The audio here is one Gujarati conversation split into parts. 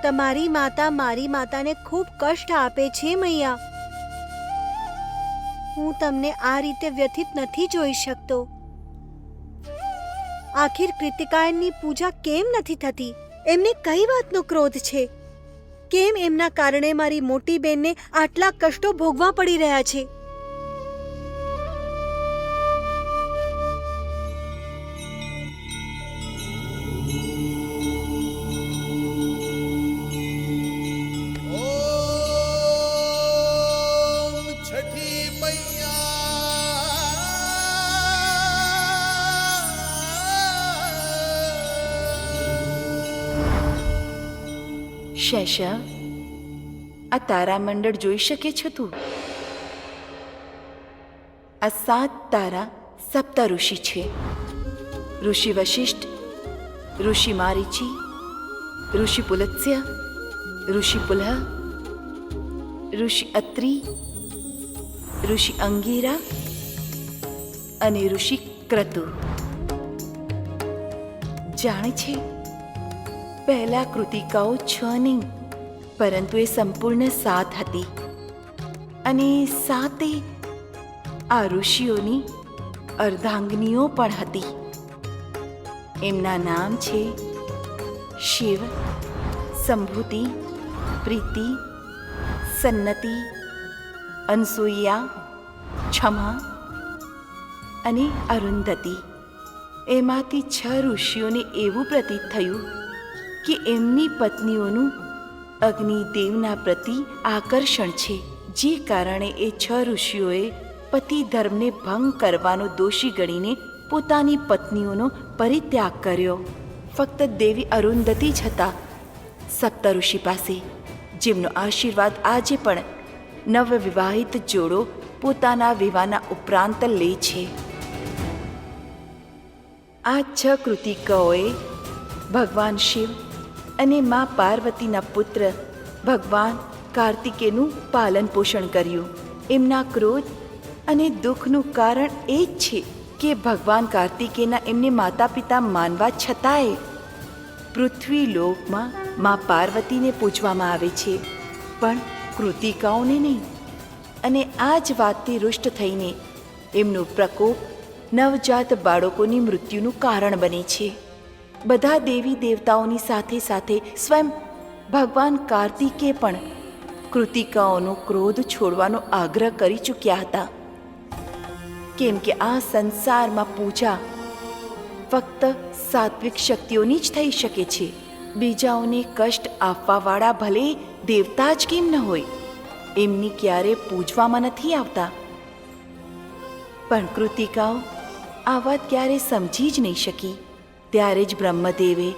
તમારી માતા મારી માતાને ખૂબ કષ્ટ આપે છે મૈયા. હું તમને આ રીતે વ્યથિત નથી જોઈ શકતો. આખિર કૃતિકાયનની પૂજા કેમ નથી થતી? એમને કઈ વાતનો ક્રોધ છે? કેમ એમના કારણે મારી મોટી બેનને આટલા કષ્ટો ભોગવા પડી રહ્યા છે? શેષા, આ તારામંડળ જોઈ શકે છો તું? આ 7 તારા સપ્ત ઋષિ છે. ઋષિ વશિષ્ઠ, ઋષિ મારીચી, ઋષિ પુલત્સ્ય, ઋષિ પુલહ, ઋષિ અત્રિ, ઋષિ અંગીરા અને ઋષિ ક્રતુ. જાણે છે, પહેલા કૃતિકાઓ 6 નહીં, પરંતુ એ સંપૂર્ણ 7 હતી. અને 7 આ ઋષિઓની અર્ધાંગનીઓ પણ હતી. એમના નામ છે શિવ, સંભૂતિ, પ્રીતિ, સન્નતિ, અનસૂયા, ક્ષમા અને અરુંધતી. એમાંથી 6 ઋષિઓને એવું પ્રતીત થયું કે એમની પત્નીઓનું અગ્નિદેવના પ્રતિ આકર્ષણ છે, જે કારણે એ 6 ઋષિઓએ પતિ ધર્મને ભંગ કરવાનો દોષી ગણીને પોતાની પત્નીઓનો પરિત્યાગ કર્યો. ફક્ત દેવી અરુંધતી જ હતા સપ્તઋષિ પાસે, જેમનો આશીર્વાદ આજે પણ નવવિવાહિત જોડો પોતાના વિવાહના ઉપરાંત લે છે. આ 6 કૃતિકાઓએ ભગવાન શિવ અને મા પાર્વતીના પુત્ર ભગવાન કાર્તિકેયનું પાલન પોષણ કર્યું. એમના ક્રોધ અને દુઃખનું કારણ એ જ છે કે ભગવાન કાર્તિકેયના એમને માતા પિતા માનવા છતાંય પૃથ્વી લોકમાં મા પાર્વતીને પૂજવામાં આવે છે, પણ કૃતિકાઓને નહીં. અને આ જ વાતથી રૂષ્ટ થઈને એમનો પ્રકોપ નવજાત બાળકોની મૃત્યુનું કારણ બને છે. બધા દેવી દેવતાઓની સાથે સાથે સ્વયં ભગવાન કાર્તિકે પણ કૃતિકાઓનો ક્રોધ છોડવાનો આગ્રહ કરી ચૂક્યા હતા, કેમ કે આ સંસારમાં પૂજા ફક્ત સાત્વિક શક્તિઓની જ થઈ શકે છે. બીજાઓને કષ્ટ આપવાવાળા ભલે દેવતા જ કેમ ન હોય, એમની ક્યારે પૂજવામાં નથી આવતા. પણ કૃતિકાઓ આ વાત ક્યારે સમજી જ નહીં શકી. ત્યારે જ બ્રહ્મદેવે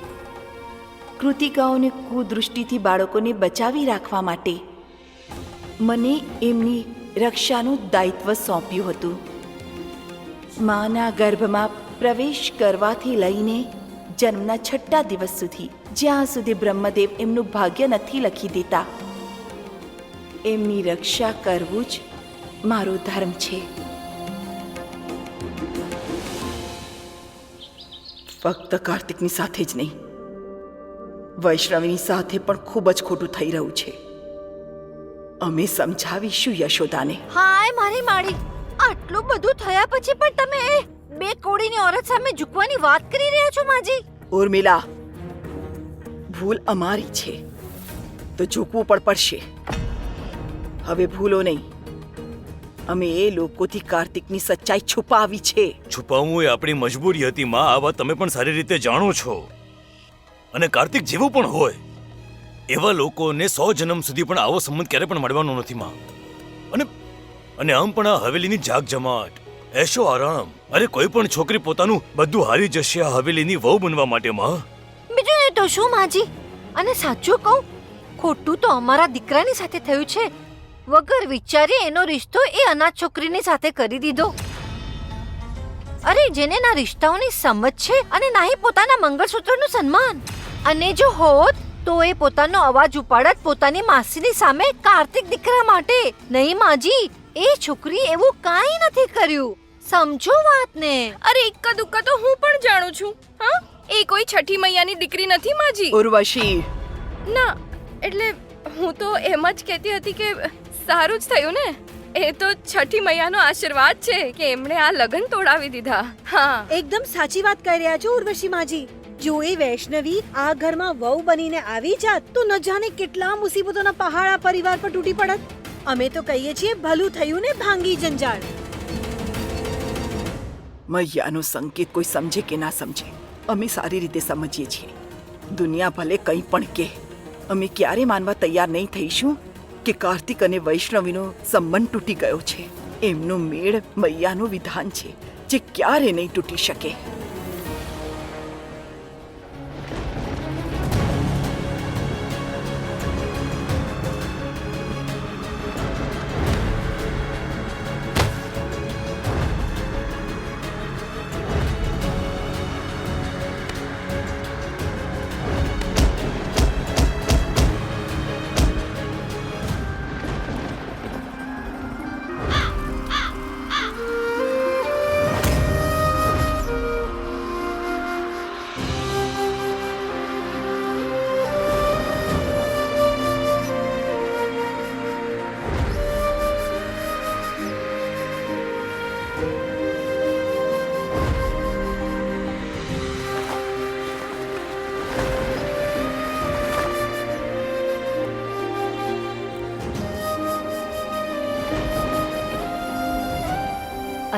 કૃતિકાઓને કુદૃષ્ટિથી બાળકોને બચાવી રાખવા માટે મને એમની રક્ષાનું દાયિત્વ સોંપ્યું હતું. માના ગર્ભમાં પ્રવેશ કરવાથી લઈને જન્મના 6 દિવસ સુધી, જ્યાં સુધી બ્રહ્મદેવ એમનું ભાગ્ય નથી લખી દેતા, એમની રક્ષા કરવું જ મારો ધર્મ છે. ફક્ત કાર્તિકની સાથે જ નહીં, વૈષ્ણવીની સાથે પણ ખૂબ જ ખોટું થઈ રહ્યું છે. અમે સમજાવીશું યશોદાને. હાય મારી માળી, આટલું બધું થયા પછી પણ તમે એ 2 કોડીની ઓરત સામે ઝૂકવાની વાત કરી રહ્યા છો માજી? ઉર્મિલા, ભૂલ અમારી છે તો ઝૂકવું પણ પડશે. હવે ભૂલો નહીં, અમે એ લોકોથી કાર્તિકની સચ્ચાઈ છુપાવી છે. છુપાવવું એ આપણી મજબૂરી હતી માં. આ વાત તમે પણ સારી રીતે જાણો છો. અને કાર્તિક જેવું પણ હોય, એવા લોકોને 100 જન્મ સુધી પણ આવો સંબંધ ક્યારે પણ મળવાનો નથી માં. અને આમ પણ આ હવેલીની જાગ જમાટ, એશો આરામ, અરે કોઈ પણ છોકરી પોતાનું બધું હારી જશે આ હવેલીની વહુ બનવા માટે માં. બીજું એ તો શું માજી? અને સાચું કહું, ખોટું તો અમારા દીકરાની સાથે થયું છે. વગર વિચારે એનો રિશ્તો એ અનાથ છોકરીની સાથે કરી દીધો. અરે, જેને ના રિશ્તાઓની સમજ છે અને ના હી પોતાના મંગળસૂત્રનું સન્માન. અને જો હોત તો એ પોતાનો અવાજ ઉપાડત પોતાની માસીની સામે કાર્તિક દીકરા માટે. નહીં માજી, એ છોકરી એવું કાંઈ નથી કર્યું. સમજો વાતને. અરે ઇક્કા દુક્કા તો હું પણ જાણું છું. હા, એ કોઈ છઠ્ઠી મૈયાની દીકરી નથી માજી. ઉર્વશી, ના, એટલે હું તો એમ જ કહેતી હતી કે સારું જ થયું ને. એ તો છઠ્ઠી મૈયાનો આશીર્વાદ છે કે એમણે આ લગ્ન તોડાવી દીધા. હા, એકદમ સાચી વાત કહી રહ્યા છો ઉર્વશી માજી. જો એ વૈષ્ણવી આ ઘરમાં વહુ બનીને આવી જાત તો ન જાણે કેટલા મુસીબતોના પહાડ આ પરિવાર પર તૂટી પડત. અમે તો કહીએ છીએ ભલું થયું ને ભાંગી જંજાળ. મૈયાનો સંકેત કોઈ સમજે કે ના સમજે, અમે સારી રીતે સમજીએ છીએ. દુનિયા ભલે કંઈ પણ કહે, અમે ક્યારે માનવા તૈયાર નહીં થઈશું કે કાર્તિક અને વૈષ્ણવીનો સંબંધ તૂટી ગયો છે. એમનો મેળ મૈયાનું વિધાન છે જે ક્યારે નહીં તૂટી શકે.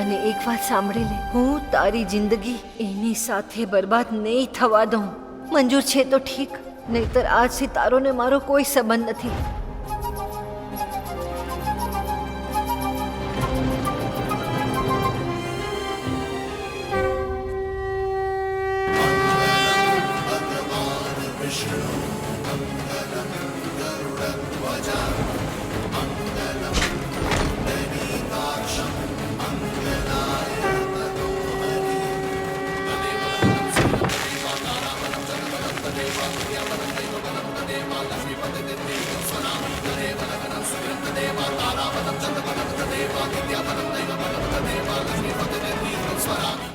અને એક વાત સાંભળી લે, હું તારી જિંદગી એની સાથે બરબાદ નહીં થવા દઉં. મંજૂર છે તો ઠીક, નહીતર આજથી તારો ને મારો કોઈ સંબંધ નથી. Swara